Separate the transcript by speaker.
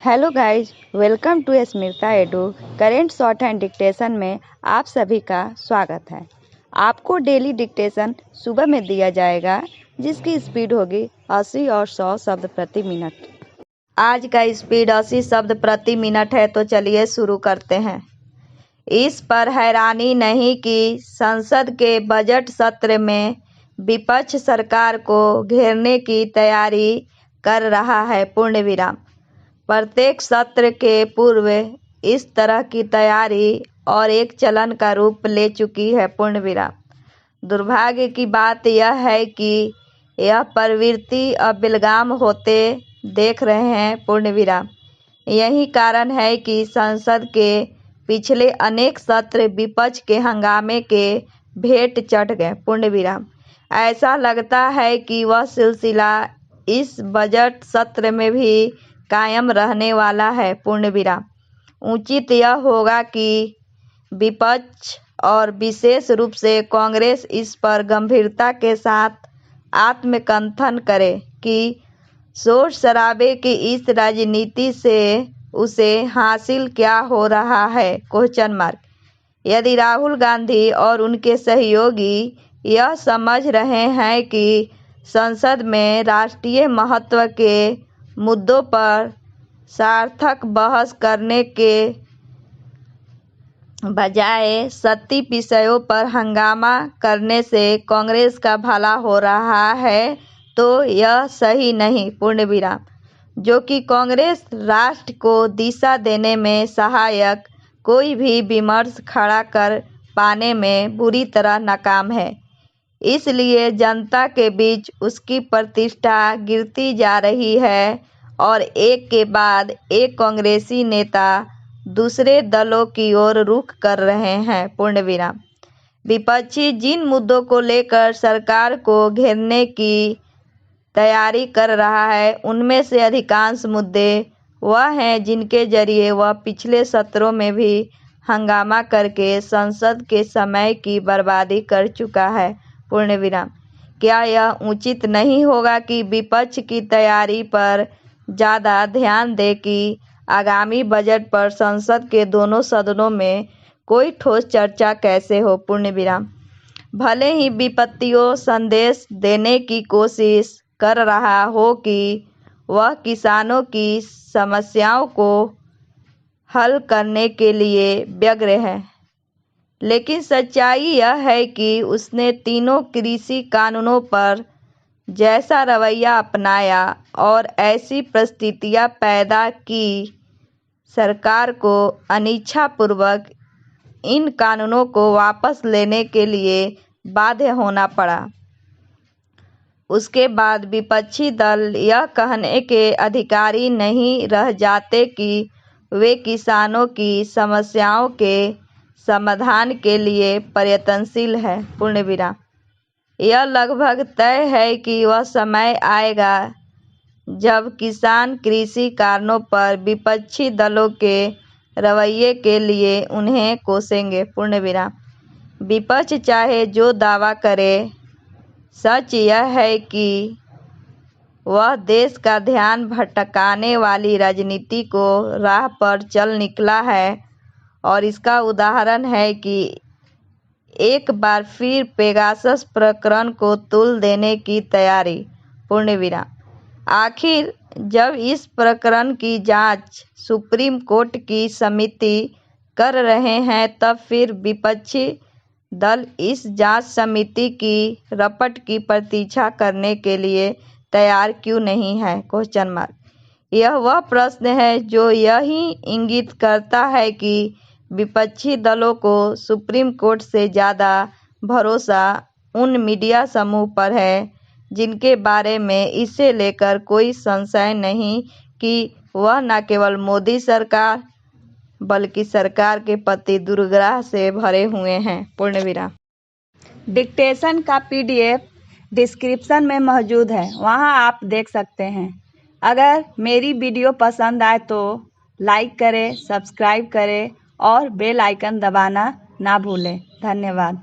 Speaker 1: Hello guys, welcome to Smita Edu. Current shorthand dictation में आप सभी का स्वागत है। आपको डेली डिक्टेशन सुबह में दिया जाएगा, जिसकी स्पीड होगी 80 और 100 शब्द प्रति मिनट। आज का स्पीड 80 शब्द प्रति मिनट है, तो चलिए शुरू करते हैं। इस पर हैरानी नहीं कि संसद के बजट सत्र में विपक्ष सरकार को घेरने की तैयारी कर रहा है। पूर्ण विराम। प्रत्येक सत्र के पूर्व इस तरह की तैयारी और एक चलन का रूप ले चुकी है। पूर्ण विराम। दुर्भाग्य की बात यह है कि यह प्रवृत्ति अब बेलगाम होते देख रहे हैं। पूर्ण विराम। यही कारण है कि संसद के पिछले अनेक सत्र विपक्ष के हंगामे के भेंट चढ़ गए। पूर्ण विराम। ऐसा लगता है कि वह सिलसिला इस बजट सत्र में भी कायम रहने वाला है। पूर्ण विराम। उचित यह होगा कि विपक्ष और विशेष रूप से कांग्रेस इस पर गंभीरता के साथ आत्मकंथन करे कि शोर शराबे की इस राजनीति से उसे हासिल क्या हो रहा है। Question mark. यदि राहुल गांधी और उनके सहयोगी यह समझ रहे हैं कि संसद में राष्ट्रीय महत्व के मुद्दों पर सार्थक बहस करने के बजाय सत्ती विषयों पर हंगामा करने से कांग्रेस का भला हो रहा है, तो यह सही नहीं। पूर्ण विराम। जो कि कांग्रेस राष्ट्र को दिशा देने में सहायक कोई भी विमर्श खड़ा कर पाने में बुरी तरह नाकाम है। इसलिए जनता के बीच उसकी प्रतिष्ठा गिरती जा रही है और एक के बाद एक कांग्रेसी नेता दूसरे दलों की ओर रुख कर रहे हैं। पूर्ण विराम। विपक्षी जिन मुद्दों को लेकर सरकार को घेरने की तैयारी कर रहा है, उनमें से अधिकांश मुद्दे वह हैं जिनके जरिए वह पिछले सत्रों में भी हंगामा करके संसद के समय की बर्बादी कर चुका है। पूर्ण विराम। क्या यह उचित नहीं होगा कि विपक्ष की तैयारी पर ज़्यादा ध्यान दे कि आगामी बजट पर संसद के दोनों सदनों में कोई ठोस चर्चा कैसे हो। पूर्ण विराम। भले ही विपत्तियों संदेश देने की कोशिश कर रहा हो कि वह किसानों की समस्याओं को हल करने के लिए व्यग्र है, लेकिन सच्चाई यह है कि उसने तीनों कृषि कानूनों पर जैसा रवैया अपनाया और ऐसी परिस्थितियां पैदा की, सरकार को अनिच्छापूर्वक इन कानूनों को वापस लेने के लिए बाध्य होना पड़ा। उसके बाद विपक्षी दल यह कहने के अधिकारी नहीं रह जाते कि वे किसानों की समस्याओं के समाधान के लिए प्रयत्नशील है। पूर्ण विराम। यह लगभग तय है कि वह समय आएगा जब किसान कृषि कारणों पर विपक्षी दलों के रवैये के लिए उन्हें कोसेंगे। पूर्ण विराम। विपक्ष चाहे जो दावा करे, सच यह है कि वह देश का ध्यान भटकाने वाली राजनीति को राह पर चल निकला है और इसका उदाहरण है कि एक बार फिर पेगासस प्रकरण को तुल देने की तैयारी। पूर्ण विराम। आखिर जब इस प्रकरण की जांच सुप्रीम कोर्ट की समिति कर रहे हैं, तब फिर विपक्षी दल इस जांच समिति की रपट की प्रतीक्षा करने के लिए तैयार क्यों नहीं है। Question mark. यह वह प्रश्न है जो यही इंगित करता है कि विपक्षी दलों को सुप्रीम कोर्ट से ज़्यादा भरोसा उन मीडिया समूह पर है जिनके बारे में इसे लेकर कोई संशय नहीं कि वह न केवल मोदी सरकार बल्कि सरकार के प्रति दुर्ग्रह से भरे हुए हैं। पूर्ण विराम। डिक्टेशन का PDF डिस्क्रिप्शन में मौजूद है, वहां आप देख सकते हैं। अगर मेरी वीडियो पसंद आए तो लाइक करें, सब्सक्राइब करें और बेल आइकन दबाना ना भूलें। धन्यवाद।